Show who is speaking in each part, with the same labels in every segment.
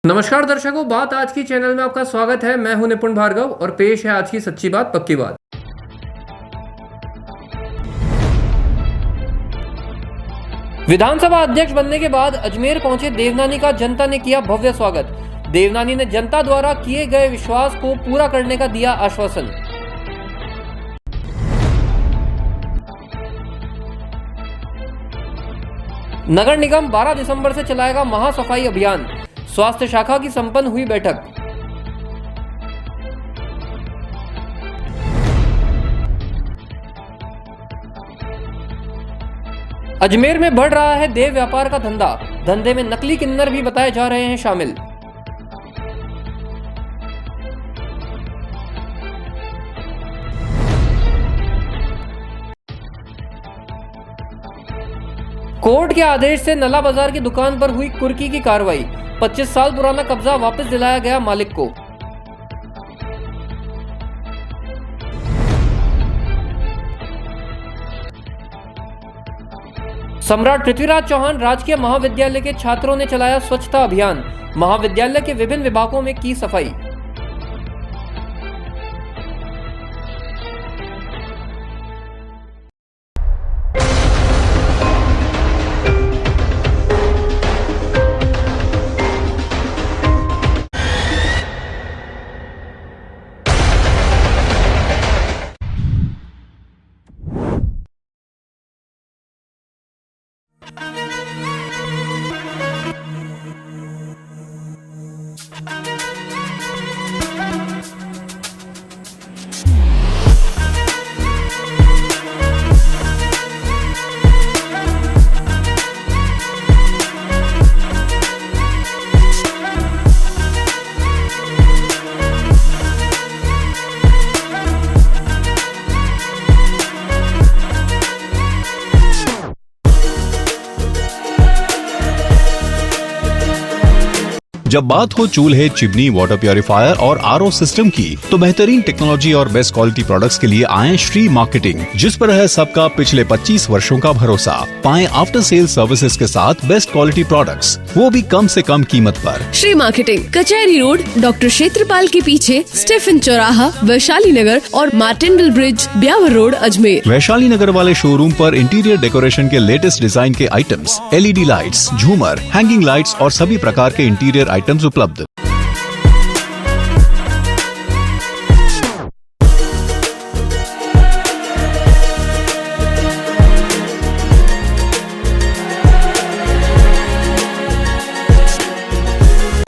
Speaker 1: नमस्कार दर्शकों, बात आज की चैनल में आपका स्वागत है। मैं हूं निपुण भार्गव और पेश है आज की सच्ची बात पक्की बात। विधानसभा अध्यक्ष बनने के बाद अजमेर पहुंचे देवनानी का जनता ने किया भव्य स्वागत। देवनानी ने जनता द्वारा किए गए विश्वास को पूरा करने का दिया आश्वासन। नगर निगम 12 दिसंबर से चलाएगा महासफाई अभियान। स्वास्थ्य शाखा की संपन्न हुई बैठक। अजमेर में बढ़ रहा है देह व्यापार का धंधा। धंधे में नकली किन्नर भी बताए जा रहे हैं शामिल। कोर्ट के आदेश से नला बाजार की दुकान पर हुई कुर्की की कार्रवाई। 25 साल पुराना कब्जा वापस दिलाया गया मालिक को। सम्राट पृथ्वीराज चौहान राजकीय महाविद्यालय के छात्रों ने चलाया स्वच्छता अभियान। महाविद्यालय के विभिन्न विभागों में की सफाई।
Speaker 2: जब बात हो चूल्हे, चिमनी, वाटर प्यूरिफायर और आरओ सिस्टम की, तो बेहतरीन टेक्नोलॉजी और बेस्ट क्वालिटी प्रोडक्ट्स के लिए आए श्री मार्केटिंग, जिस पर है सबका पिछले 25 वर्षों का भरोसा। पाएं आफ्टर सेल सर्विसेज के साथ बेस्ट क्वालिटी प्रोडक्ट्स, वो भी कम से कम कीमत पर।
Speaker 3: श्री मार्केटिंग, कचहरी रोड, डॉक्टर क्षेत्रपाल के पीछे, स्टेफन चौराहा, वैशाली नगर और मार्टिनडल ब्रिज, ब्यावर रोड, अजमेर।
Speaker 2: वैशाली नगर वाले शोरूम पर इंटीरियर डेकोरेशन के लेटेस्ट डिजाइन के आइटम्स, एलईडी लाइट्स, झूमर, हैंगिंग लाइट्स और सभी प्रकार के इंटीरियर आइटम्स उपलब्ध।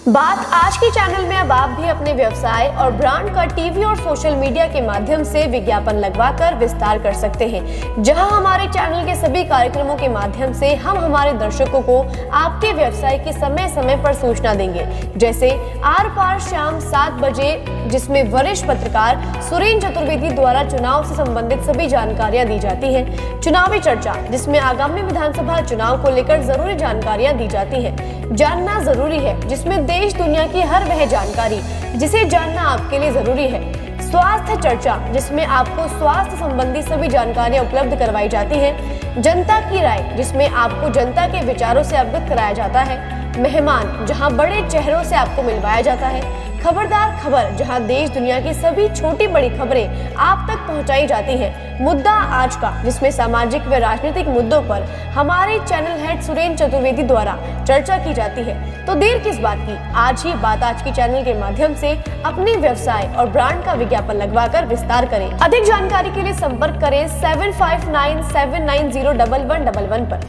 Speaker 4: बात आज के चैनल में अब आप भी अपने व्यवसाय और ब्रांड का टीवी और सोशल मीडिया के माध्यम से विज्ञापन लगवाकर विस्तार कर सकते हैं, जहां हमारे चैनल के सभी कार्यक्रमों के माध्यम से हम हमारे दर्शकों को आपके व्यवसाय की समय समय पर सूचना देंगे। जैसे आर पार शाम 7 बजे, जिसमें वरिष्ठ पत्रकार सुरेंद्र चतुर्वेदी द्वारा चुनाव से संबंधित सभी जानकारियां दी जाती है। चुनावी चर्चा, जिसमें आगामी विधानसभा चुनाव को लेकर जरूरी जानकारियां दी जाती है। जानना जरूरी है, जिसमें देश दुनिया की हर वह जानकारी जिसे जानना आपके लिए जरूरी है। स्वास्थ्य चर्चा, जिसमें आपको स्वास्थ्य संबंधी सभी जानकारियां उपलब्ध करवाई जाती हैं। जनता की राय, जिसमें आपको जनता के विचारों से अवगत कराया जाता है। मेहमान, जहां बड़े चेहरों से आपको मिलवाया जाता है। खबरदार खबर, जहां देश दुनिया की सभी छोटी बड़ी खबरें आप तक पहुंचाई जाती हैं। मुद्दा आज का, जिसमें सामाजिक व राजनीतिक मुद्दों पर हमारे चैनल हेड सुरेंद्र चतुर्वेदी द्वारा चर्चा की जाती है। तो देर किस बात की, आज ही बात आज की चैनल के माध्यम से अपने व्यवसाय और ब्रांड का विज्ञापन लगवाकर विस्तार करें। अधिक जानकारी के लिए संपर्क करें 7597901111 पर।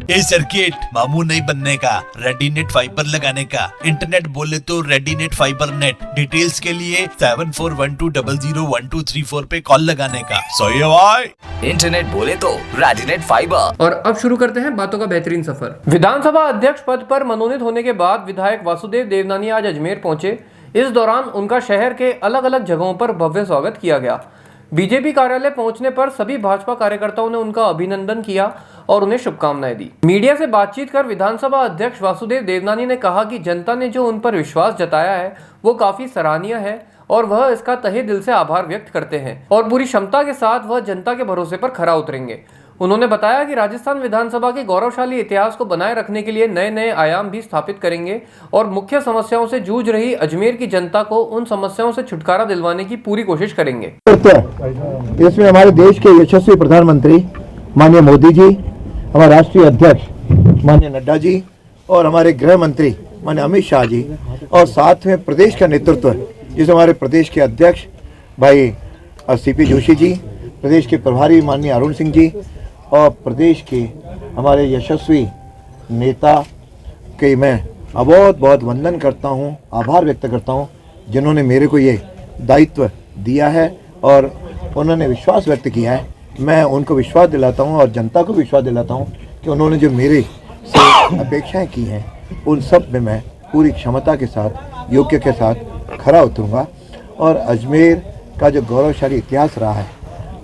Speaker 5: ये सर्किट मामू नहीं बनने का, रेडीनेट फाइबर लगाने का। इंटरनेट बोले तो रेडीनेट फाइबर नेट। डिटेल्स के लिए 7412001234 पे कॉल लगाने का। सही है भाई।
Speaker 6: इंटरनेट बोले तो रेडीनेट फाइबर।
Speaker 1: और अब शुरू करते हैं बातों का बेहतरीन सफर। विधानसभा अध्यक्ष पद पर मनोनीत होने के बाद विधायक वासुदेव देवनानी आज अजमेर पहुंचे। इस दौरान उनका शहर के अलग अलग जगहों पर भव्य स्वागत किया गया। बीजेपी कार्यालय पहुंचने पर सभी भाजपा कार्यकर्ताओं ने उनका अभिनंदन किया और उन्हें शुभकामनाएं दी। मीडिया से बातचीत कर विधानसभा अध्यक्ष वासुदेव देवनानी ने कहा कि जनता ने जो उन पर विश्वास जताया है वो काफी सराहनीय है और वह इसका तहे दिल से आभार व्यक्त करते हैं और पूरी क्षमता के साथ वह जनता के भरोसे पर खरा उतरेंगे। उन्होंने बताया कि राजस्थान विधानसभा के गौरवशाली इतिहास को बनाए रखने के लिए नए नए आयाम भी स्थापित करेंगे और मुख्य समस्याओं से जूझ रही अजमेर की जनता को उन समस्याओं से छुटकारा दिलवाने की पूरी कोशिश करेंगे।
Speaker 7: इसमें हमारे देश के यशस्वी प्रधानमंत्री माननीय मोदी जी, हमारे राष्ट्रीय अध्यक्ष माननीय नड्डा जी और हमारे गृह मंत्री माननीय अमित शाह जी और साथ में प्रदेश का नेतृत्व जिसे हमारे प्रदेश के अध्यक्ष भाई सीपी जोशी जी, प्रदेश के प्रभारी माननीय अरुण सिंह जी और प्रदेश के हमारे यशस्वी नेता के मैं बहुत बहुत वंदन करता हूं, आभार व्यक्त करता हूं जिन्होंने मेरे को ये दायित्व दिया है और उन्होंने विश्वास व्यक्त किया है। मैं उनको विश्वास दिलाता हूं और जनता को विश्वास दिलाता हूं कि उन्होंने जो मेरे से अपेक्षाएं की हैं उन सब में मैं पूरी क्षमता के साथ, योग्य के साथ खरा उतरूँगा। और अजमेर का जो गौरवशाली इतिहास रहा है,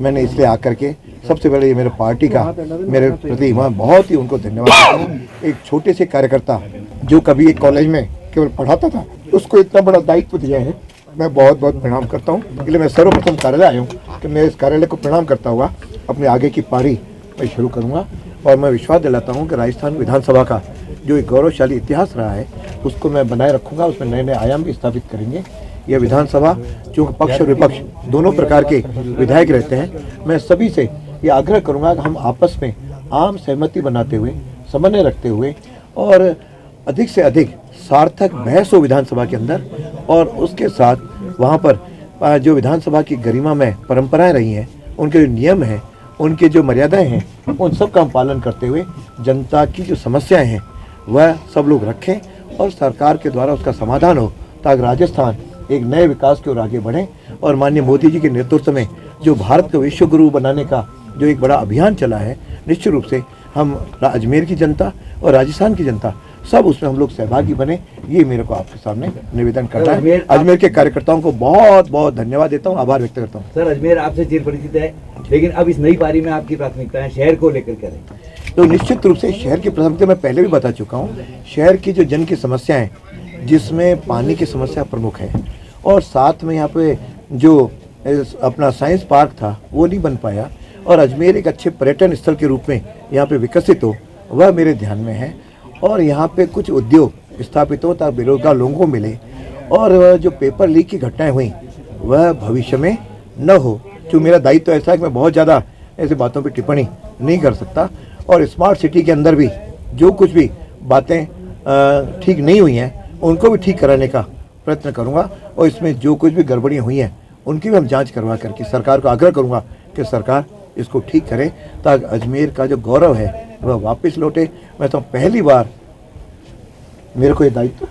Speaker 7: मैंने इसलिए आकर के सबसे पहले ये मेरे पार्टी का मेरे प्रति मैं बहुत ही उनको धन्यवाद देता हूँ। एक छोटे से कार्यकर्ता जो कभी एक कॉलेज में केवल पढ़ाता था, उसको इतना बड़ा दायित्व दिया है, मैं बहुत बहुत प्रणाम करता हूँ। इसलिए मैं सर्वप्रथम कार्यालय आया हूँ कि मैं इस कार्यालय को प्रणाम करता हुआ अपने आगे की पारी मैं शुरू करूँगा। और मैं विश्वास दिलाता हूँ कि राजस्थान विधानसभा का जो एक गौरवशाली इतिहास रहा है उसको मैं बनाए रखूँगा, उसमें नए नए आयाम भी स्थापित करेंगे। यह विधानसभा चूँकि पक्ष और विपक्ष दोनों प्रकार के विधायक रहते हैं, मैं सभी से ये आग्रह करूँगा कि हम आपस में आम सहमति बनाते हुए, समन्वय रखते हुए और अधिक से अधिक सार्थक बहस हो विधानसभा के अंदर और उसके साथ वहाँ पर जो विधानसभा की गरिमा में परंपराएं रही हैं, उनके जो नियम हैं, उनके जो मर्यादाएं हैं, उन सब का हम पालन करते हुए जनता की जो समस्याएं हैं वह सब लोग रखें और सरकार के द्वारा उसका समाधान हो ताकि राजस्थान एक नए विकास की ओर आगे बढ़े। और माननीय मोदी जी के नेतृत्व में जो भारत को विश्व गुरु बनाने का जो एक बड़ा अभियान चला है, निश्चित रूप से हम अजमेर की जनता और राजस्थान की जनता सब उसमें हम लोग सहभागी बने, ये मेरे को आपके सामने निवेदन करना है। अजमेर के कार्यकर्ताओं को बहुत बहुत धन्यवाद देता हूँ, आभार व्यक्त करता हूँ।
Speaker 8: सर, अजमेर आपसे चिर परिचित है, लेकिन अब इस नई पारी में आपकी प्राथमिकताएं शहर को लेकर क्या रहेंगी?
Speaker 7: तो निश्चित रूप से शहर की प्राथमिकता मैं पहले भी बता चुका हूँ। शहर की जो जन की समस्याएं, जिसमें पानी की समस्या प्रमुख है और साथ में यहाँ पे जो अपना साइंस पार्क था वो नहीं बन पाया और अजमेर एक अच्छे पर्यटन स्थल के रूप में यहाँ पे विकसित हो, वह मेरे ध्यान में है। और यहाँ पे कुछ उद्योग स्थापित हो ताकि बेरोजगार लोगों को मिले और जो पेपर लीक की घटनाएं हुई वह भविष्य में न हो। जो मेरा दायित्व तो ऐसा है कि मैं बहुत ज़्यादा ऐसी बातों पे टिप्पणी नहीं कर सकता और स्मार्ट सिटी के अंदर भी जो कुछ भी बातें ठीक नहीं हुई हैं उनको भी ठीक कराने का प्रयत्न करूँगा और इसमें जो कुछ भी गड़बड़ियाँ हुई हैं उनकी भी हम जाँच करवा करके सरकार को आग्रह करूँगा कि सरकार इसको ठीक करे ताकि अजमेर का जो गौरव है वह वापस लौटे। मैं तो पहली बार मेरे को ये दायित्व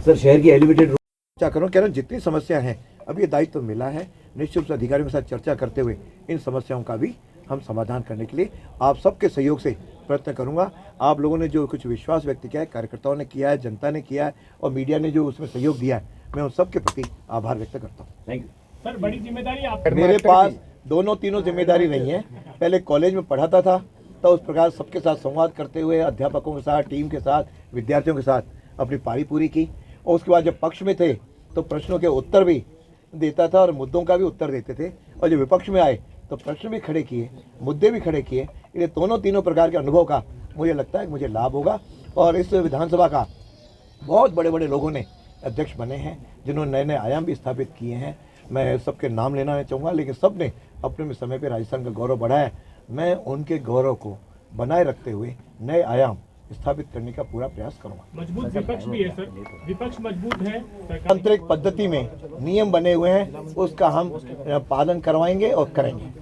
Speaker 8: सर, शहर की एलिवेटेड रोड
Speaker 7: चर्चा करूँ, कह रहा हूँ जितनी समस्या है अब ये दायित्व मिला है, निश्चित रूप से अधिकारियों के साथ चर्चा करते हुए इन समस्याओं का भी हम समाधान करने के लिए आप सबके सहयोग से प्रयत्न करूंगा। आप लोगों ने जो कुछ विश्वास व्यक्त किया है, कार्यकर्ताओं ने किया है, जनता ने किया है और मीडिया ने जो उसमें सहयोग दिया है, मैं उन सबके प्रति आभार व्यक्त करता हूँ।
Speaker 8: Thank you
Speaker 9: sir. बड़ी जिम्मेदारी आप
Speaker 7: मेरे पास दोनों तीनों जिम्मेदारी नहीं है। पहले कॉलेज में पढ़ाता था तो उस प्रकार सबके साथ संवाद करते हुए अध्यापकों के साथ, टीम के साथ, विद्यार्थियों के साथ अपनी पारी पूरी की और उसके बाद जब पक्ष में थे तो प्रश्नों के उत्तर भी देता था और मुद्दों का भी उत्तर देते थे और जब विपक्ष में आए तो प्रश्न भी खड़े किए, मुद्दे भी खड़े किए। इसलिए तीनों प्रकार के अनुभव का मुझे लगता है कि मुझे लाभ होगा और इस विधानसभा का बहुत बड़े बड़े लोगों ने अध्यक्ष बने हैं जिन्होंने नए नए आयाम भी स्थापित किए हैं। मैं सबके नाम लेना नहीं चाहूँगा, लेकिन सब ने अपने में समय पर राजस्थान का गौरव बढ़ाया। मैं उनके गौरव को बनाए रखते हुए नए आयाम स्थापित करने का पूरा प्रयास करूंगा।
Speaker 9: मजबूत विपक्ष भी है सर, विपक्ष मजबूत है।
Speaker 7: आंतरिक पद्धति में नियम बने हुए हैं, उसका हम पालन करवाएंगे और करेंगे।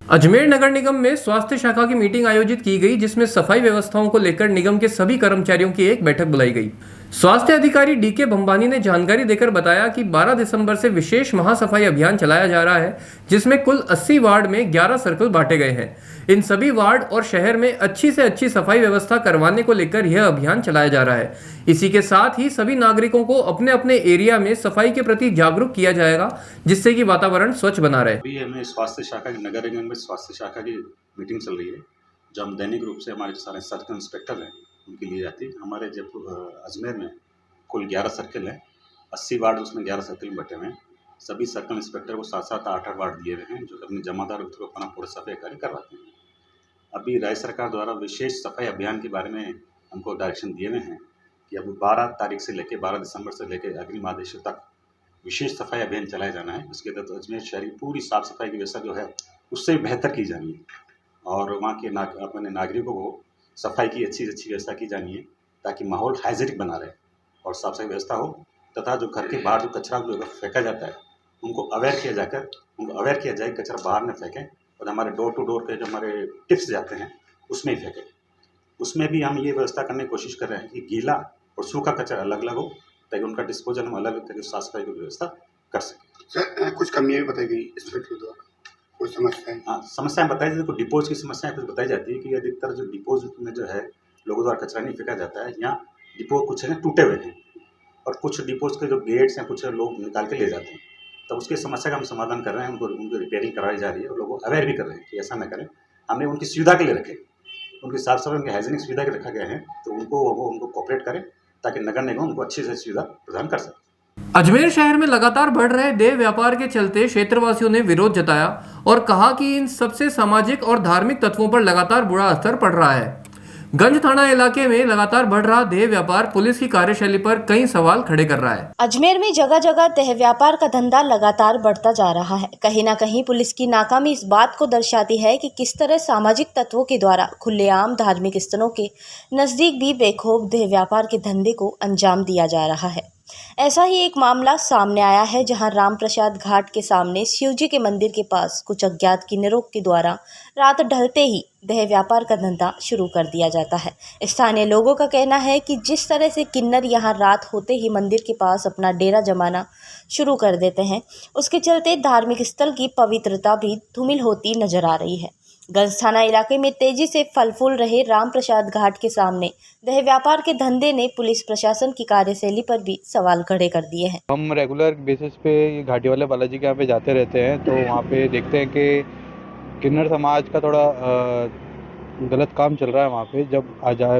Speaker 1: अजमेर नगर निगम में स्वास्थ्य शाखा की मीटिंग आयोजित की गई, जिसमें सफाई व्यवस्थाओं को लेकर निगम के सभी कर्मचारियों की एक बैठक बुलाई गई। स्वास्थ्य अधिकारी डीके भंबानी ने जानकारी देकर बताया कि 12 दिसंबर से विशेष महासफाई अभियान चलाया जा रहा है, जिसमें कुल 80 वार्ड में 11 सर्कल बांटे गए हैं। इन सभी वार्ड और शहर में अच्छी से अच्छी सफाई व्यवस्था करवाने को लेकर यह अभियान चलाया जा रहा है। इसी के साथ ही सभी नागरिकों को अपने अपने एरिया में सफाई के प्रति जागरूक किया जाएगा, जिससे कि वातावरण स्वच्छ बना रहे।
Speaker 10: अभी हमें स्वास्थ्य शाखा की नगर निगम में स्वास्थ्य शाखा की मीटिंग चल रही है, जो हम दैनिक रूप से हमारे जो सारे सर्कल इंस्पेक्टर हैं उनकी ली जाती है। हमारे जब अजमेर में कुल 11 सर्कल हैं, 80 वार्ड उसमें 11 सर्कल बटे हुए हैं सभी सर्कल इंस्पेक्टर को 7-7, 8-8 वार्ड दिए हुए हैं, जो अपने जमादार को अपना पूरा सफाई कार्य करवाते हैं। अभी राज्य सरकार द्वारा विशेष सफाई अभियान के बारे में हमको डायरेक्शन दिए हुए हैं कि अब 12 तारीख से लेकर 12 दिसंबर से लेकर अग्रिम आदेश तक विशेष सफाई अभियान चलाया जाना है। उसके तहत अजमेर शहर की पूरी साफ सफाई की व्यवस्था जो है उससे बेहतर की जानी है और वहाँ के अपने नागरिकों को सफाई की अच्छी से अच्छी व्यवस्था की जानी है ताकि माहौल हाइजीनिक बना रहे और साफ सफाई व्यवस्था हो, तथा जो घर के बाहर जो कचरा जो फेंका जाता है उनको अवेयर किया जाए कचरा बाहर न फेंकें और हमारे डोर टू डोर के जो हमारे टिप्स जाते हैं उसमें ही फेंकें। उसमें भी हम ये व्यवस्था करने की कोशिश कर रहे हैं कि गीला और सूखा कचरा अलग अलग हो ताकि उनका डिस्पोजल हम अलग करके साफ सफाई की व्यवस्था कर सकें।
Speaker 11: सर कुछ कमियाँ भी बताई गई इंस्पेक्टर द्वारा, कुछ समस्याएं?
Speaker 10: हाँ, समस्याएं बताई जाती है। डिपोज की समस्याएं कुछ बताई जाती है कि अधिकतर जो डिपोज में जो है लोगों द्वारा कचरा नहीं फेंका जाता है, यहाँ डिपो कुछ है टूटे हुए हैं और कुछ डिपोज के जो गेट्स हैं कुछ लोग निकाल के ले जाते हैं। तो उसकी समस्या का हम समाधान कर रहे हैं, उनको रिपेयरिंग कराई जा रही है और लोगों को अवेयर भी कर रहे हैं कि ऐसा न करें। हमने उनकी सुविधा के लिए रखे, उनकी साफ सफाई उनकी हाइजीनिक सुविधा के रखा गया है, तो उनको कोऑपरेट करें ताकि नगर निगम उनको अच्छी से सुविधा प्रदान कर सके।
Speaker 1: अजमेर शहर में लगातार बढ़ रहे देह व्यापार के चलते क्षेत्रवासियों ने विरोध जताया और कहा कि इन सबसे सामाजिक और धार्मिक तत्वों पर लगातार बुरा असर पड़ रहा है। गंज थाना इलाके में लगातार बढ़ रहा देह व्यापार पुलिस की कार्यशैली पर कई सवाल खड़े कर रहा है।
Speaker 12: अजमेर में जगह जगह देह व्यापार का धंधा लगातार बढ़ता जा रहा है। कहीं न कहीं पुलिस की नाकामी इस बात को दर्शाती है कि किस तरह सामाजिक तत्वों के द्वारा खुलेआम धार्मिक स्थलों के नजदीक भी बेखौफ देह व्यापार के धंधे को अंजाम दिया जा रहा है। ऐसा ही एक मामला सामने आया है जहां रामप्रसाद घाट के सामने शिवजी के मंदिर के पास कुछ अज्ञात किन्नरों के द्वारा रात ढलते ही देह व्यापार का धंधा शुरू कर दिया जाता है। स्थानीय लोगों का कहना है कि जिस तरह से किन्नर यहां रात होते ही मंदिर के पास अपना डेरा जमाना शुरू कर देते हैं, उसके चलते धार्मिक स्थल की पवित्रता भी धूमिल होती नजर आ रही है। गंज थाना इलाके में तेजी से फल फूल रहे रामप्रसाद घाट के सामने देह व्यापार के धंधे ने पुलिस प्रशासन की कार्यशैली पर भी सवाल खड़े कर दिए हैं।
Speaker 13: हम रेगुलर बेसिस पे घाटी वाले बालाजी के यहाँ पे जाते रहते हैं, तो वहाँ पे देखते हैं कि किन्नर समाज का थोड़ा गलत काम चल रहा है वहाँ पे। जब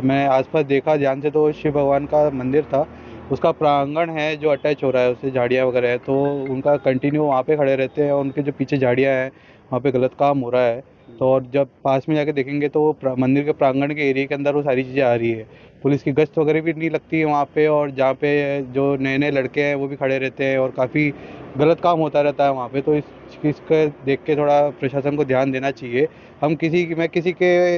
Speaker 13: मैं आसपास देखा ध्यान से तो शिव भगवान का मंदिर था, उसका प्रांगण है जो अटैच हो रहा है, उससे झाड़ियाँ वगैरह है, तो उनका कंटिन्यू वहाँ पे खड़े रहते हैं और उनके जो पीछे झाड़ियाँ हैं वहाँ पे गलत काम हो रहा है। तो और जब पास में जाके देखेंगे तो मंदिर के प्रांगण के एरिया के अंदर वो सारी चीज़ें आ रही है। पुलिस की गश्त वगैरह भी नहीं लगती है वहाँ पे, और जहाँ पे जो नए नए लड़के हैं वो भी खड़े रहते हैं और काफ़ी गलत काम होता रहता है वहाँ पे। तो इस चीज़ को देख के थोड़ा प्रशासन को ध्यान देना चाहिए। मैं किसी के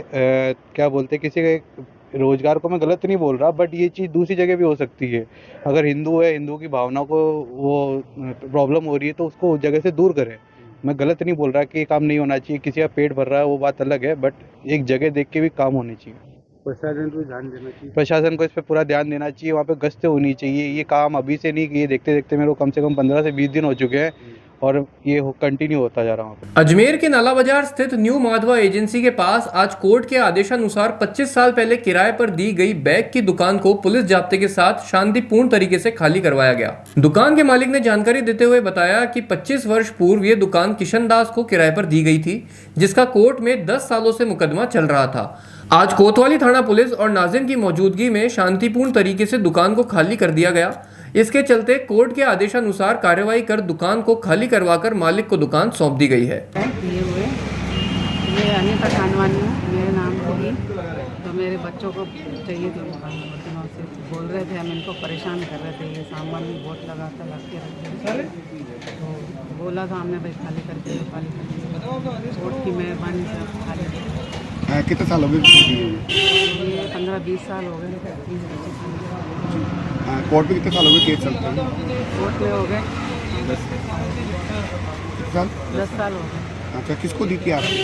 Speaker 13: रोजगार को मैं गलत नहीं बोल रहा, बट ये चीज़ दूसरी जगह भी हो सकती है। अगर हिंदू है, हिंदू की भावना को वो प्रॉब्लम हो रही है तो उसको उस जगह से दूर करें। मैं गलत नहीं बोल रहा कि ये काम नहीं होना चाहिए, किसी का पेट भर रहा है वो बात अलग है, बट एक जगह देख के भी काम होने चाहिए।
Speaker 14: प्रशासन को ध्यान देना चाहिए,
Speaker 13: प्रशासन को इस पर पूरा ध्यान देना चाहिए। वहाँ पे गश्त होनी चाहिए। ये काम अभी से नहीं किए, देखते देखते मेरे को कम से कम 15 से 20 दिन हो चुके हैं और ये कंटिन्यू होता जा रहा है।
Speaker 1: अजमेर के नाला बाजार स्थित न्यू माधवा एजेंसी के पास आज कोर्ट के आदेशानुसार 25 साल पहले किराए पर दी गई बैग की दुकान को पुलिस जाब्ते के साथ शांतिपूर्ण तरीके से खाली करवाया गया। दुकान के मालिक ने जानकारी देते हुए बताया कि 25 वर्ष पूर्व ये दुकान किशन दास को किराए पर दी गई थी, जिसका कोर्ट में 10 सालों से मुकदमा चल रहा था। आज कोतवाली थाना पुलिस और नाजिम की मौजूदगी में शांतिपूर्ण तरीके से दुकान को खाली कर दिया गया। इसके चलते कोर्ट के आदेशानुसार कार्रवाई कर दुकान को खाली करवाकर मालिक को दुकान सौंप दी गई है।
Speaker 15: ये अनीता खानवानी हूँ, मेरे नाम होगी। तो मेरे बच्चों को चाहिए थी दुकान, दिनों से बोल रहे थे, हम इनको परेशान कर रहे थे, ये सामान भी बहुत लगा के रखते। तो बोला था हमने भाई खाली करके कोर्ट की मेहरबानी से खाली।
Speaker 11: कितने साल हो गए?
Speaker 15: 15-20 साल हो गए।
Speaker 11: कोर्ट में कितने साल हो गए केस चलते हैं?
Speaker 15: कोर्ट में हो गए 10 साल हो गए।
Speaker 11: अच्छा, किसको दी थी आपने?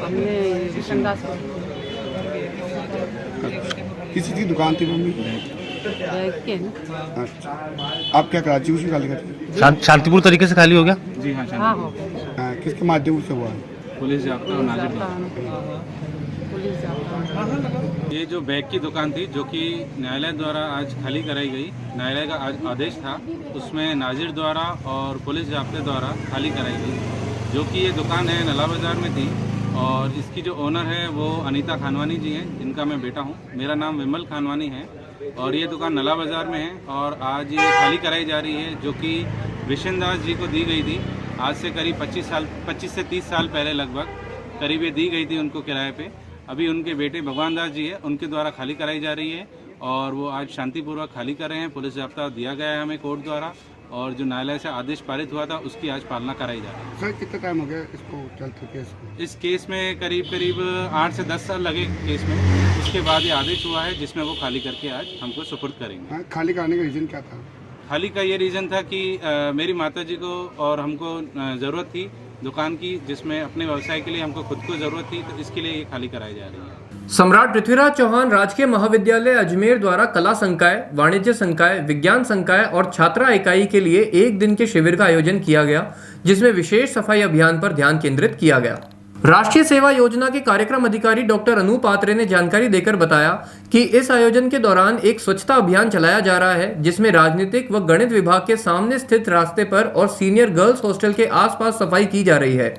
Speaker 15: हमने किशन दास को।
Speaker 11: किसी की दुकान थी मम्मी?
Speaker 15: अच्छा,
Speaker 11: आप क्या कराची उसी खाली करते?
Speaker 14: शांतिपूर्ण तरीके से खाली हो गया?
Speaker 15: जी हाँ, हो गया।
Speaker 11: किसके माध्यम से हुआ?
Speaker 14: पुलिस जाब्ता और ये जो बैग की दुकान थी जो कि न्यायालय द्वारा आज खाली कराई गई, न्यायालय का आज आदेश था, उसमें नाजिर द्वारा और पुलिस जाब्ते द्वारा खाली कराई गई। जो कि ये दुकान है नला बाज़ार में थी और इसकी जो ओनर है वो अनीता खानवानी जी हैं, जिनका मैं बेटा हूँ। मेरा नाम विमल खानवानी है और ये दुकान नला बाज़ार में है और आज ये खाली कराई जा रही है, जो कि विशन दास जी को दी गई थी। आज से करीब 25 से 30 साल पहले लगभग करीब ये दी गई थी उनको किराए पे। अभी उनके बेटे भगवान दास जी है, उनके द्वारा खाली कराई जा रही है और वो आज शांतिपूर्वक खाली कर रहे हैं। पुलिस जाब्ता दिया गया है हमें कोर्ट द्वारा और जो न्यायालय से आदेश पारित हुआ था उसकी आज पालना कराई जा रही है।
Speaker 11: सर कितना टाइम हो गया इसको चलते केस को?
Speaker 14: इस केस में करीब 8 से 10 साल लगे केस में। उसके बाद ये आदेश हुआ है जिसमें वो खाली करके आज हमको सुपुर्द करेंगे।
Speaker 11: हाँ, खाली कराने का रीज़न क्या था?
Speaker 14: खाली का ये रीज़न था कि मेरी माता जी को और हमको ज़रूरत थी दुकान की, जिसमें अपने व्यवसाय के लिए हमको खुद को ज़रूरत थी, तो इसके लिए ये खाली कराई जा रही है।
Speaker 1: सम्राट पृथ्वीराज चौहान राजकीय महाविद्यालय अजमेर द्वारा कला संकाय, वाणिज्य संकाय, विज्ञान संकाय और छात्रा इकाई के लिए एक दिन के शिविर का आयोजन किया गया, जिसमें विशेष सफाई अभियान पर ध्यान केंद्रित किया गया। राष्ट्रीय सेवा योजना के कार्यक्रम अधिकारी डॉक्टर अनूप आत्रे ने जानकारी देकर बताया कि इस आयोजन के दौरान एक स्वच्छता अभियान चलाया जा रहा है, जिसमें राजनीतिक व गणित विभाग के सामने स्थित रास्ते पर और सीनियर गर्ल्स हॉस्टल के आसपास सफाई की जा रही है,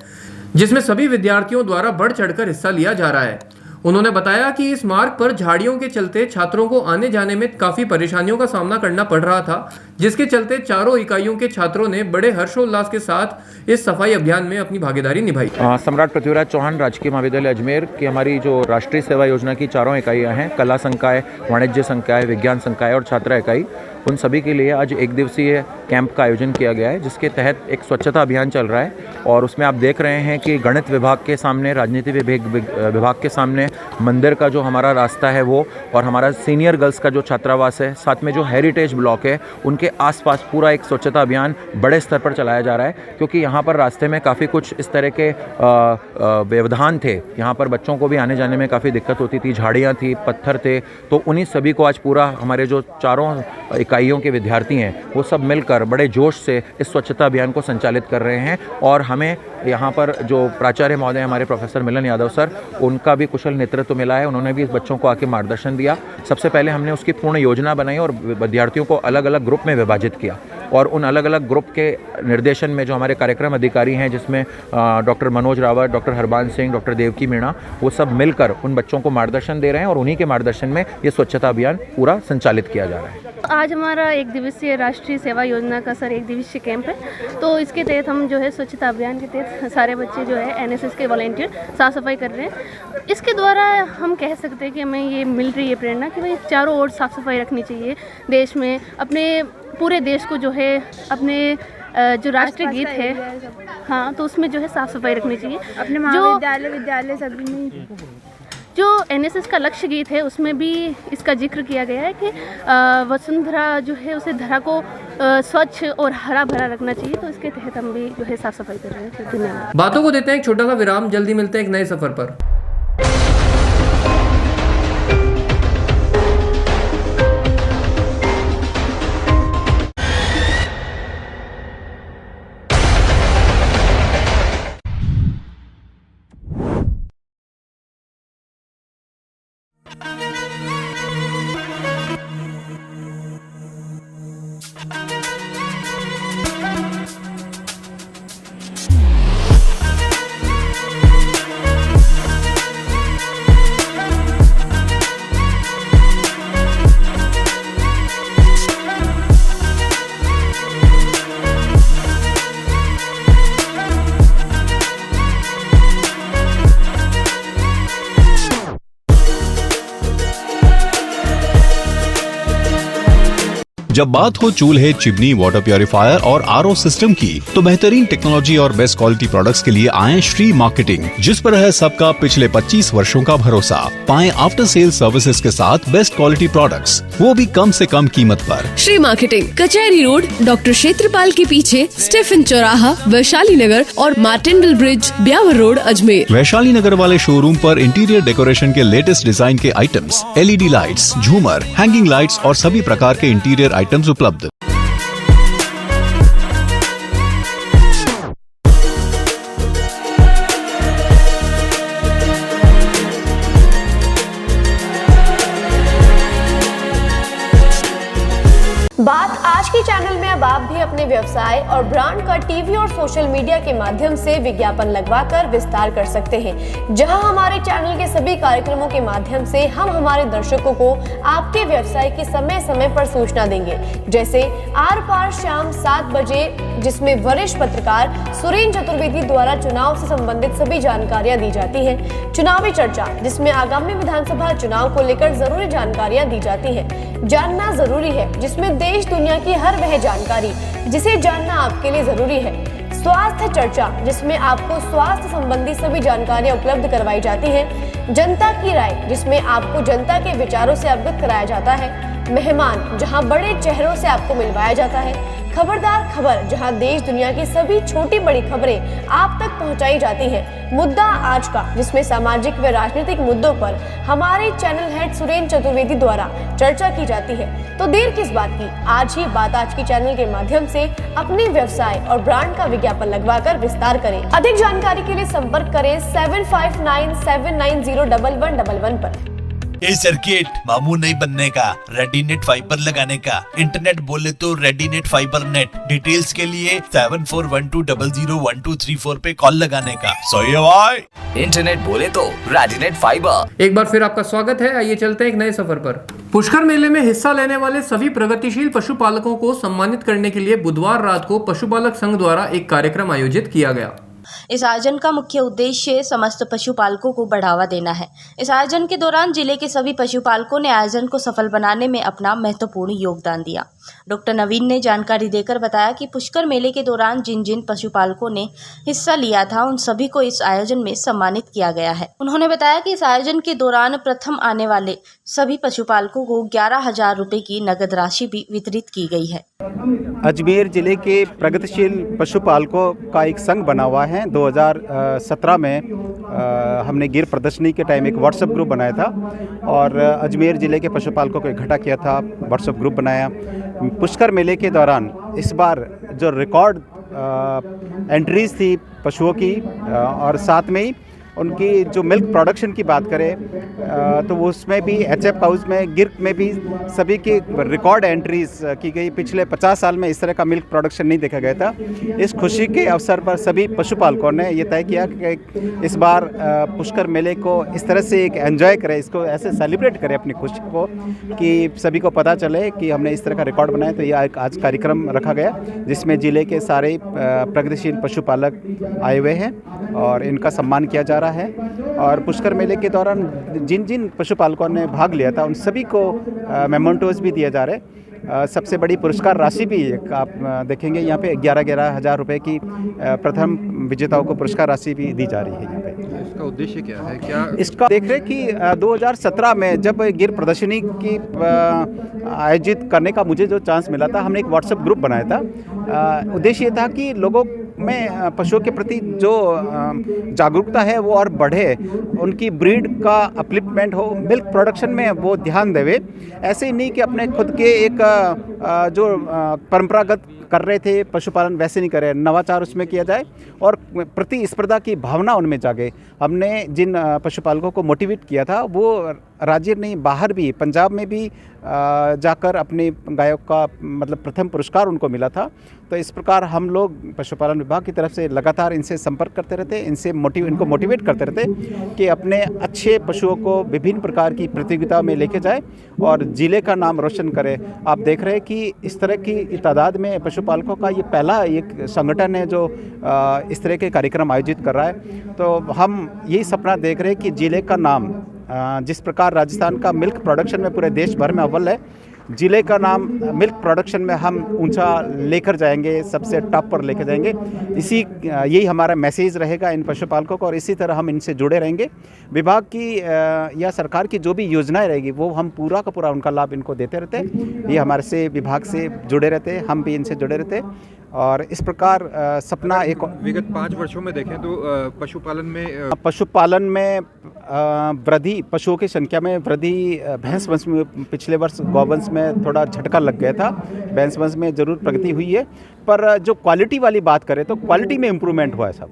Speaker 1: जिसमें सभी विद्यार्थियों द्वारा बढ़ चढ़कर हिस्सा लिया जा रहा है। उन्होंने बताया कि इस मार्ग पर झाड़ियों के चलते छात्रों को आने जाने में काफी परेशानियों का सामना करना पड़ रहा था, जिसके चलते चारों इकाइयों के छात्रों ने बड़े हर्षोल्लास के साथ इस सफाई अभियान में अपनी भागीदारी निभाई।
Speaker 16: सम्राट पृथ्वीराज चौहान राजकीय महाविद्यालय अजमेर की हमारी जो राष्ट्रीय सेवा योजना की चारों इकाइयाँ हैं, कला संकाय, वाणिज्य संकाय, विज्ञान संकाय और छात्रा इकाई, उन सभी के लिए आज एक दिवसीय कैंप का आयोजन किया गया है, जिसके तहत एक स्वच्छता अभियान चल रहा है। और उसमें आप देख रहे हैं कि गणित विभाग के सामने, राजनीति विभाग के सामने मंदिर का जो हमारा रास्ता है वो, और हमारा सीनियर गर्ल्स का जो छात्रावास है, साथ में जो हेरिटेज ब्लॉक है, उनके आसपास पूरा एक स्वच्छता अभियान बड़े स्तर पर चलाया जा रहा है। क्योंकि यहाँ पर रास्ते में काफ़ी कुछ इस तरह के व्यवधान थे, यहाँ पर बच्चों को भी आने जाने में काफ़ी दिक्कत होती थी, झाड़ियाँ थी, पत्थर थे, तो उन्हीं सभी को आज पूरा हमारे जो चारों इकाइयों के विद्यार्थी हैं वो सब मिलकर बड़े जोश से इस स्वच्छता अभियान को संचालित कर रहे हैं। और हमें यहाँ पर जो प्राचार्य महोदय हमारे प्रोफेसर मिलन यादव सर, उनका भी कुशल नेतृत्व मिला है। उन्होंने भी इस बच्चों को आके मार्गदर्शन दिया। सबसे पहले हमने उसकी पूर्ण योजना बनाई और विद्यार्थियों को अलग अलग ग्रुप में विभाजित किया, और उन अलग अलग ग्रुप के निर्देशन में जो हमारे कार्यक्रम अधिकारी हैं, जिसमें doctor Manoj Rawat, doctor Harban Singh, doctor Devki Meena, वो सब मिलकर उन बच्चों को मार्गदर्शन दे रहे हैं और उन्हीं के मार्गदर्शन में ये स्वच्छता अभियान पूरा संचालित किया जा रहा है।
Speaker 17: आज हमारा एक दिवसीय राष्ट्रीय सेवा योजना का सर एक दिवसीय कैंप है, तो इसके तहत हम जो है स्वच्छता अभियान के तहत सारे बच्चे जो है एनएसएस के वॉलंटियर साफ सफाई कर रहे हैं। इसके द्वारा हम कह सकते हैं कि हमें ये मिल रही है प्रेरणा कि भाई चारों ओर साफ सफाई रखनी चाहिए देश में, अपने पूरे देश को जो है अपने जो राष्ट्रीय गीत है, हाँ, तो उसमें जो है साफ सफाई रखनी चाहिए। अपने महाविद्यालय विद्यालय सभी में जो एनएसएस का लक्ष्य गीत है उसमें भी इसका जिक्र किया गया है कि वसुंधरा जो है उसे धरा को स्वच्छ और हरा भरा रखना चाहिए, तो इसके तहत हम भी जो है साफ सफाई कर रहे हैं। धन्यवाद।
Speaker 1: बातों को देते हैं एक छोटा सा विराम, जल्दी मिलते हैं एक नए सफर पर।
Speaker 2: जब बात हो चूल्हे, चिमनी, वाटर प्योरीफायर और आरओ सिस्टम की, तो बेहतरीन टेक्नोलॉजी और बेस्ट क्वालिटी प्रोडक्ट्स के लिए आए श्री मार्केटिंग, जिस पर है सबका पिछले 25 वर्षों का भरोसा। पाएं आफ्टर सेल सर्विसेज के साथ बेस्ट क्वालिटी प्रोडक्ट्स, वो भी कम से कम कीमत पर।
Speaker 3: श्री मार्केटिंग, कचहरी रोड, डॉक्टर क्षेत्रपाल के पीछे, स्टेफन चौराहा, वैशाली नगर और मार्टेंडल ब्रिज, ब्यावर रोड, अजमेर।
Speaker 2: वैशाली नगर वाले शोरूम पर इंटीरियर डेकोरेशन के लेटेस्ट डिजाइन के आइटम्स, एलईडी लाइट्स, झूमर, हैंगिंग लाइट्स और सभी प्रकार के इंटीरियर आइटम्स उपलब्ध।
Speaker 4: बात आज के चैनल में अब आप भी अपने व्यवसाय और ब्रांड का टीवी और सोशल मीडिया के माध्यम से विज्ञापन लगवाकर विस्तार कर सकते हैं, जहां हमारे चैनल के सभी कार्यक्रमों के माध्यम से हम हमारे दर्शकों को आपके व्यवसाय की समय समय पर सूचना देंगे। जैसे आर पार शाम 7 बजे, जिसमें वरिष्ठ पत्रकार सुरेंद्र चतुर्वेदी द्वारा चुनाव से संबंधित सभी जानकारियां दी जाती है। चुनावी चर्चा, जिसमें आगामी विधानसभा चुनाव को लेकर जरूरी जानकारियां दी जाती है। जानना जरूरी है, जिसमें देश दुनिया की हर वह जानकारी जिसे जानना आपके लिए जरूरी है। स्वास्थ्य चर्चा, जिसमें आपको स्वास्थ्य संबंधी सभी जानकारियां उपलब्ध करवाई जाती हैं। जनता की राय, जिसमें आपको जनता के विचारों से अवगत कराया जाता है। मेहमान, जहां बड़े चेहरों से आपको मिलवाया जाता है। खबरदार खबर, जहां देश दुनिया की सभी छोटी बड़ी खबरें आप तक पहुंचाई जाती हैं। मुद्दा आज का, जिसमें सामाजिक व राजनीतिक मुद्दों पर हमारे चैनल हेड सुरेंद्र चतुर्वेदी द्वारा चर्चा की जाती है। तो देर किस बात की, आज ही बात आज की चैनल के माध्यम से अपने व्यवसाय और ब्रांड का विज्ञापन लगवाकर विस्तार करें। अधिक जानकारी के लिए संपर्क करें 7597901111 पर।
Speaker 5: ए सर्किट मामू नहीं बनने का, रेडीनेट फाइबर लगाने का, इंटरनेट बोले तो रेडीनेट फाइबर नेट। डिटेल्स के लिए 7412001234 पे कॉल लगाने का। सही है भाई।
Speaker 6: इंटरनेट बोले तो रेडीनेट फाइबर।
Speaker 1: एक बार फिर आपका स्वागत है। आइए चलते हैं एक नए सफर पर। पुष्कर मेले में हिस्सा लेने वाले सभी प्रगतिशील पशुपालकों को सम्मानित करने के लिए बुधवार रात को पशुपालक संघ द्वारा एक कार्यक्रम आयोजित किया गया।
Speaker 12: इस आयोजन का मुख्य उद्देश्य समस्त पशुपालकों को बढ़ावा देना है। इस आयोजन के दौरान जिले के सभी पशुपालकों ने आयोजन को सफल बनाने में अपना महत्वपूर्ण योगदान दिया। डॉक्टर नवीन ने जानकारी देकर बताया कि पुष्कर मेले के दौरान जिन जिन पशुपालकों ने हिस्सा लिया था, उन सभी को इस आयोजन में सम्मानित किया गया है। उन्होंने बताया कि इस आयोजन के दौरान प्रथम आने वाले सभी पशुपालकों को 11,000 रुपए की नगद राशि भी वितरित की गई है।
Speaker 18: अजमेर जिले के प्रगतिशील पशुपालकों का एक संघ बना हुआ है। 2017 में हमने गिर प्रदर्शनी के टाइम एक व्हाट्सएप ग्रुप बनाया था और अजमेर जिले के पशुपालकों को इकट्ठा किया था, व्हाट्सएप ग्रुप बनाया। पुष्कर मेले के दौरान इस बार जो रिकॉर्ड एंट्रीज थी पशुओं की और साथ में ही उनकी जो मिल्क प्रोडक्शन की बात करें तो वो उसमें भी एचएफ हाउस में गिर में भी सभी की रिकॉर्ड एंट्रीज की गई। पिछले 50 साल में इस तरह का मिल्क प्रोडक्शन नहीं देखा गया था। इस खुशी के अवसर पर सभी पशुपालकों ने ये तय किया कि इस बार पुष्कर मेले को इस तरह से एक एंजॉय करें, इसको ऐसे सेलिब्रेट करें अपनी खुशी को, कि सभी को पता चले कि हमने इस तरह का रिकॉर्ड बनाया। तो ये आज कार्यक्रम रखा गया जिसमें जिले के सारे प्रगतिशील पशुपालक आए हुए हैं और इनका सम्मान किया जा रहा है। और पुष्कर मेले के दौरान जिन जिन पशुपालकों ने भाग लिया था उन सभी को मेमेंटोज भी दिए जा रहे हैं। सबसे बड़ी पुरस्कार राशि भी आप देखेंगे यहाँ पे 11,000 रुपए की प्रथम विजेताओं को पुरस्कार राशि भी दी जा रही है यहाँ पे।
Speaker 16: इसका उद्देश्य क्या है? क्या
Speaker 18: इसका देख रहे कि 2017 में जब गिर प्रदर्शनी की आयोजित करने का मुझे जो चांस मिला था, हमने एक व्हाट्सएप ग्रुप बनाया था। उद्देश्य ये था कि लोगों में पशुओं के प्रति जो जागरूकता है वो और बढ़े, उनकी ब्रीड का अपलिफ्टमेंट हो, मिल्क प्रोडक्शन में वो ध्यान देवे। ऐसे ही नहीं कि अपने खुद के एक जो परंपरागत कर रहे थे पशुपालन वैसे नहीं करें, नवाचार उसमें किया जाए और प्रतिस्पर्धा की भावना उनमें जागे। हमने जिन पशुपालकों को मोटिवेट किया था वो राज्य नहीं बाहर भी, पंजाब में भी जाकर अपने गायों का मतलब प्रथम पुरस्कार उनको मिला था। तो इस प्रकार हम लोग पशुपालन विभाग की तरफ से लगातार इनसे संपर्क करते रहते, इनको मोटिवेट करते रहते कि अपने अच्छे पशुओं को विभिन्न प्रकार की प्रतियोगिताओं में लेके जाए और जिले का नाम रोशन करे। आप देख रहे हैं कि इस तरह की तादाद में पशुपालकों का ये पहला एक संगठन है जो इस तरह के कार्यक्रम आयोजित कर रहा है। तो हम यही सपना देख रहे हैं कि जिले का नाम, जिस प्रकार राजस्थान का मिल्क प्रोडक्शन में पूरे देश भर में अव्वल है, जिले का नाम मिल्क प्रोडक्शन में हम ऊंचा लेकर जाएंगे, सबसे टॉप पर लेकर जाएंगे। यही हमारा मैसेज रहेगा इन पशुपालकों को और इसी तरह हम इनसे जुड़े रहेंगे। विभाग की या सरकार की जो भी योजनाएं रहेगी वो हम पूरा का पूरा उनका लाभ इनको देते रहते। ये हमारे से विभाग से जुड़े रहते, हम भी इनसे जुड़े रहते और इस प्रकार सपना एक
Speaker 13: विगत 5 वर्षों में देखें तो
Speaker 18: पशुपालन में वृद्धि, पशुओं की संख्या में वृद्धि, भैंस वंश में पिछले वर्ष गौवंश में थोड़ा झटका लग गया था, भैंस वंश में ज़रूर प्रगति हुई है, पर जो क्वालिटी वाली बात करें तो क्वालिटी में इम्प्रूवमेंट हुआ है सब।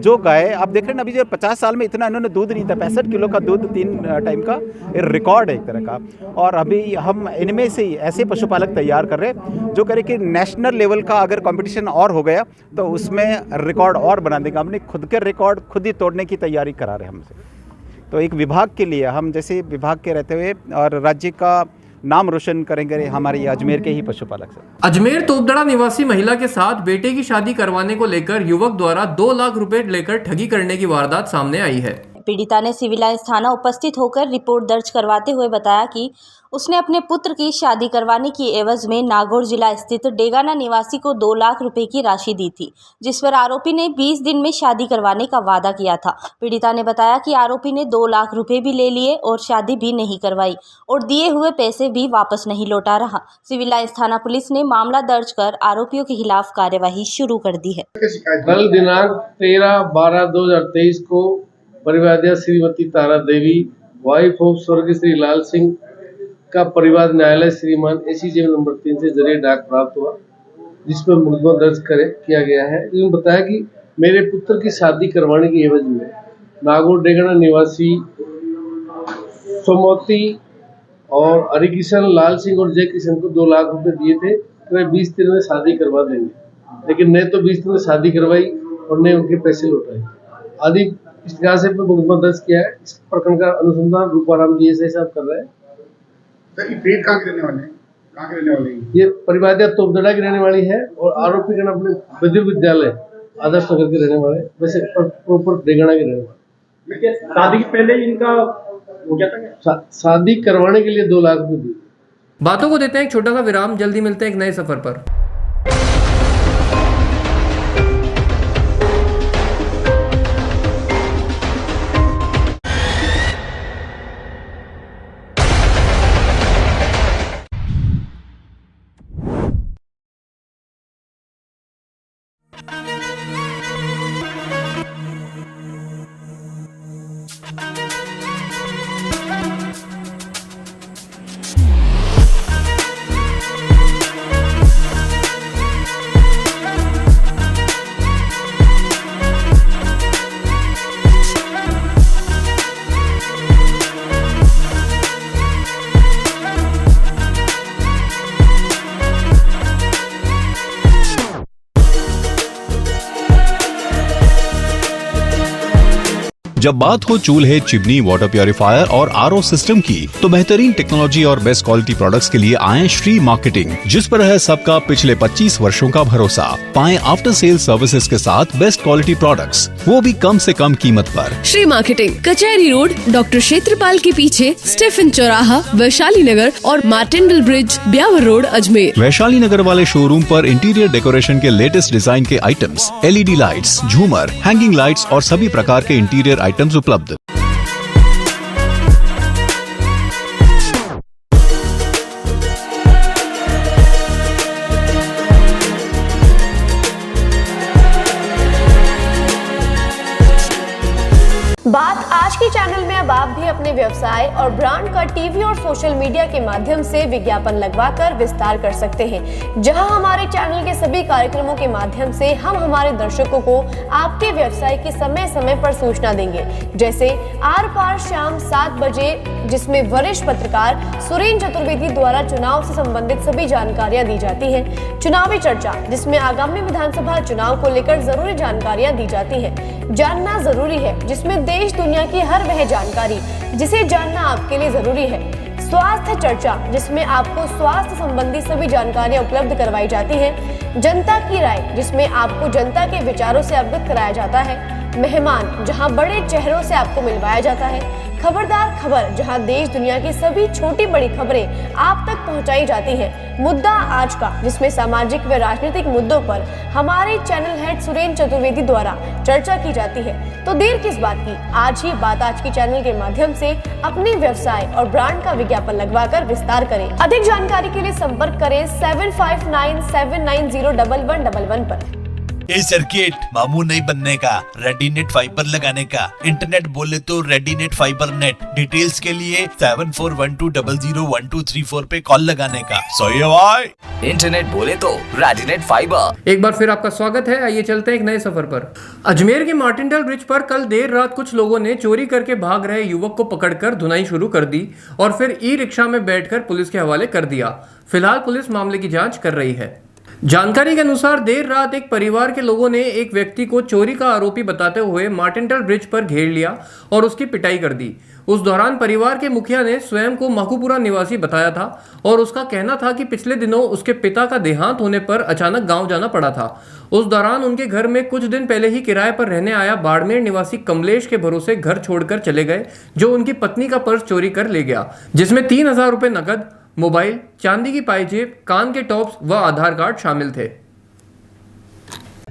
Speaker 18: जो गाय आप देख रहे हैं अभी, जो 50 साल में इतना इन्होंने दूध नहीं था, 65 किलो का दूध 3 टाइम का रिकॉर्ड है एक तरह का। और अभी हम इनमें से ही ऐसे पशुपालक तैयार कर रहे हैं जो करें कि नेशनल लेवल का अगर कंपटीशन और हो गया तो उसमें रिकॉर्ड और बना देंगे। हमने खुद के रिकॉर्ड खुद ही तोड़ने की तैयारी करा रहे हैं हमसे। तो एक विभाग के लिए हम जैसे विभाग के रहते हुए और राज्य का नाम रोशन करेंगे हमारे अजमेर के ही पशुपालक से।
Speaker 1: अजमेर तोपदड़ा निवासी महिला के साथ बेटे की शादी करवाने को लेकर युवक द्वारा 2 लाख रुपए लेकर ठगी करने की वारदात सामने आई है।
Speaker 12: पीड़िता ने सिविल लाइंस थाना उपस्थित होकर रिपोर्ट दर्ज करवाते हुए बताया कि उसने अपने पुत्र की शादी करवाने की एवज में नागौर जिला स्थित डेगाना निवासी को 2 लाख रुपए की राशि दी थी, जिस पर आरोपी ने 20 दिन में शादी करवाने का वादा किया था। पीड़िता ने बताया कि आरोपी ने 2 लाख रुपए भी ले लिए और शादी भी नहीं करवाई और दिए हुए पैसे भी वापस नहीं लौटा रहा। सिविल लाइंस थाना पुलिस ने मामला दर्ज कर आरोपियों के खिलाफ कार्यवाही शुरू कर दी है।
Speaker 19: कल दिनांक 13/12/2023 को परिवादिया श्रीमती तारा देवी, वाइफ ऑफ स्वर्गीय श्री लाल सिंह का परिवार न्यायालय श्रीमान ACJ नंबर 3 से जरिए डाक प्राप्त हुआ, जिसमें मुकदमा दर्ज किया गया है। इसमें बताया कि मेरे पुत्र की शादी करवाने की एवज में नागौर डेगाना निवासी सोमवती और हरिकिशन, लाल सिंह और जय किशन को 2 लाख रुपए दिए थे कि वे 20 दिन में शादी करवा देंगे, लेकिन न तो 20 दिन में शादी करवाई और न उनके पैसे लौटाए। आदि इस प्रकार से मुकदमा दर्ज किया है। इस प्रकरण का अनुसंधान रूपाराम DSI साहब कर रहे हैं।
Speaker 11: ये कहाँ के रहने वाले हैं? कहाँ के रहने वाले हैं?
Speaker 19: ये परिवादिया तोपदड़ा की रहने वाली है और आरोपी गण अपने बद्री विद्यालय आदर्श नगर के रहने वाले, वैसे प्रॉपर डेगाना के रहने वाले।
Speaker 9: शादी के पहले इनका वो क्या था?
Speaker 19: शादी करवाने के लिए 2 लाख रुपए दिए।
Speaker 1: बातों को देते हैं एक छोटा सा विराम, जल्दी मिलते हैं एक नए सफर पर।
Speaker 2: जब बात हो चूल्हे, चिमनी, वाटर प्यूरिफायर और RO सिस्टम की, तो बेहतरीन टेक्नोलॉजी और बेस्ट क्वालिटी प्रोडक्ट्स के लिए आए श्री मार्केटिंग, जिस पर है सबका पिछले 25 वर्षों का भरोसा। पाएं आफ्टर सेल सर्विसेज के साथ बेस्ट क्वालिटी प्रोडक्ट्स, वो भी कम से कम कीमत पर।
Speaker 3: श्री मार्केटिंग, कचहरी रोड, डॉक्टर क्षेत्रपाल के पीछे, स्टेफन चौराहा, वैशाली नगर और मार्टेंडल ब्रिज, ब्यावर रोड, अजमेर।
Speaker 2: वैशाली नगर वाले शोरूम पर इंटीरियर डेकोरेशन के लेटेस्ट डिजाइन के आइटम्स, LED लाइट्स, झूमर, हैंगिंग लाइट्स और सभी प्रकार के इंटीरियर आइटम्स उपलब्ध।
Speaker 4: बात आज के चैनल में अब आप भी अपने व्यवसाय और ब्रांड का टीवी और सोशल मीडिया के माध्यम से विज्ञापन लगवाकर विस्तार कर सकते हैं, जहां हमारे चैनल के सभी कार्यक्रमों के माध्यम से हम हमारे दर्शकों को आपके व्यवसाय की समय समय पर सूचना देंगे। जैसे आर पार शाम 7 बजे, जिसमें वरिष्ठ पत्रकार सुरेंद्र चतुर्वेदी द्वारा चुनाव से संबंधित सभी जानकारियां दी जाती है। चुनावी चर्चा, जिसमें आगामी विधानसभा चुनाव को लेकर जरूरी जानकारियां दी जाती है। जानना जरूरी है, जिसमें देश दुनिया की हर वह जानकारी जिसे जानना आपके लिए जरूरी है। स्वास्थ्य चर्चा, जिसमें आपको स्वास्थ्य संबंधी सभी जानकारियां उपलब्ध करवाई जाती हैं। जनता की राय, जिसमें आपको जनता के विचारों से अवगत कराया जाता है। मेहमान जहां बड़े चेहरों से आपको मिलवाया जाता है, खबरदार खबर जहां देश दुनिया की सभी छोटी बड़ी खबरें आप तक पहुंचाई जाती हैं। मुद्दा आज का, जिसमें सामाजिक व राजनीतिक मुद्दों पर हमारे चैनल हेड सुरेंद्र चतुर्वेदी द्वारा चर्चा की जाती है। तो देर किस बात की, आज ही बात आज की चैनल के माध्यम से अपने व्यवसाय और ब्रांड का विज्ञापन लगवाकर विस्तार करें। अधिक जानकारी के लिए संपर्क करें 7597901111 पर।
Speaker 5: ये सर्किट मामू नहीं बनने का, रेडीनेट फाइबर लगाने का, इंटरनेट बोले तो रेडीनेट फाइबर नेट। डिटेल्स के लिए 7412001234 पे कॉल लगाने का। सही है भाई।
Speaker 6: इंटरनेट बोले तो रेडीनेट फाइबर।
Speaker 1: एक बार फिर आपका स्वागत है। आइए चलते हैं एक नए सफर पर। अजमेर के मार्टिनडल ब्रिज पर कल देर रात कुछ लोगों ने चोरी करके भाग रहे युवक को पकड़कर धुनाई शुरू कर दी और फिर ई रिक्शा में बैठकर पुलिस के हवाले कर दिया। फिलहाल पुलिस मामले की जांच कर रही है। जानकारी के अनुसार देर रात एक परिवार के लोगों ने एक व्यक्ति को चोरी का आरोपी बताते हुए मार्टिनडल ब्रिज पर घेर लिया और उसकी पिटाई कर दी। उस दौरान परिवार के मुखिया ने स्वयं को महकूपुरा निवासी बताया था और उसका कहना था कि पिछले दिनों उसके पिता का देहांत होने पर अचानक गांव जाना पड़ा था। उस दौरान उनके घर में कुछ दिन पहले ही किराए पर रहने आया बाड़मेर निवासी कमलेश के भरोसे घर छोड़कर चले गए, जो उनकी पत्नी का पर्स चोरी कर ले गया, जिसमें 3000 रुपए नकद, मोबाइल, चांदी की पायजेब, कान के टॉप्स व आधार कार्ड शामिल थे।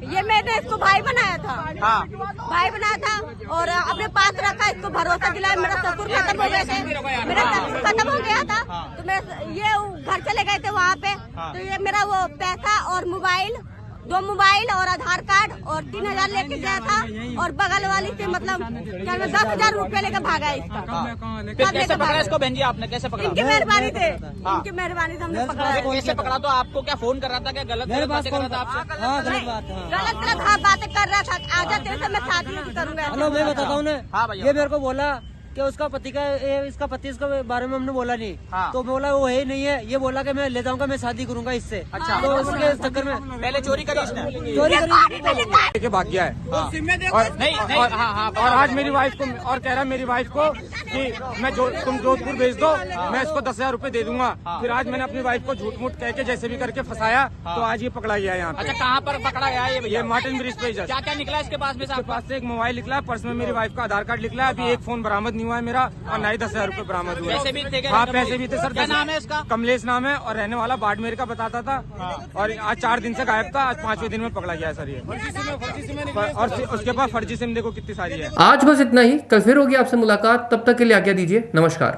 Speaker 20: ये मैंने इसको भाई बनाया था। हाँ। भाई बनाया था और अपने पास रखा, इसको भरोसा दिलाया। मेरा ससुर खत्म हो गए थे, मेरा ससुर खत्म हो गया था। तो मैं ये घर चले गए थे वहाँ पे। तो ये मेरा वो पैसा और मोबाइल, 2 मोबाइल और आधार कार्ड और 3000 लेके गया था और बगल वाली से मतलब 10,000 रुपए लेकर भागा इसका।
Speaker 21: कैसे पकड़ा इसको बहन जी आपने? कैसे पकड़ा?
Speaker 20: इनकी मेहरबानी थे, इनकी मेहरबानी से हमने पकड़ा।
Speaker 21: कैसे पकड़ा? तो आपको क्या फोन कर रहा था? क्या गलत बातें कर रहा था आपसे?
Speaker 20: गलत बातें कर रहा था। आजा तेरे से मैं शादी नहीं करूंगा।
Speaker 22: हेलो, मैं बताता हूँ ना। ये मेरे को बोला कि उसका पति का इसका पति इसके बारे में हमने बोला नहीं। हाँ। तो बोला वो है ही नहीं है। ये बोला कि मैं ले जाऊंगा, मैं शादी करूंगा इससे। अच्छा। तो उसके चक्कर में
Speaker 21: पहले चोरी करी इसने,
Speaker 22: चोरी करी
Speaker 21: के भाग गया है। हाँ। और आज मेरी वाइफ को और कह रहा है मेरी वाइफ को कि मैं तुम जोधपुर भेज दो, मैं इसको 10,000 रुपए दे दूंगा। फिर आज मैंने अपनी वाइफ को झूठ मूठ कह के जैसे भी करके फंसाया। तो आज ये पकड़ा गया यहाँ पे। अच्छा, कहाँ पर पकड़ा गया ये मार्टिन ब्रिज पे? क्या क्या निकला इसके पास में? पास से एक मोबाइल निकला, पर्स में मेरी वाइफ का आधार कार्ड निकला। अभी एक फोन बरामद हुआ है मेरा और ना ही 10,000 रुपए बरामद हुए। पैसे भी थे? हाँ, पैसे भी थे सर। क्या नाम है इसका? कमलेश नाम है और रहने वाला बाड़मेर का बताता था। और आज 4 दिन से गायब था, आज 5वें दिन में पकड़ा गया सर ये। और उसके पास फर्जी सिम देखो कितनी सारी है।
Speaker 1: आज बस इतना ही। कल फिर होगी आपसे मुलाकात, तब तक के लिए आज्ञा दीजिए। नमस्कार।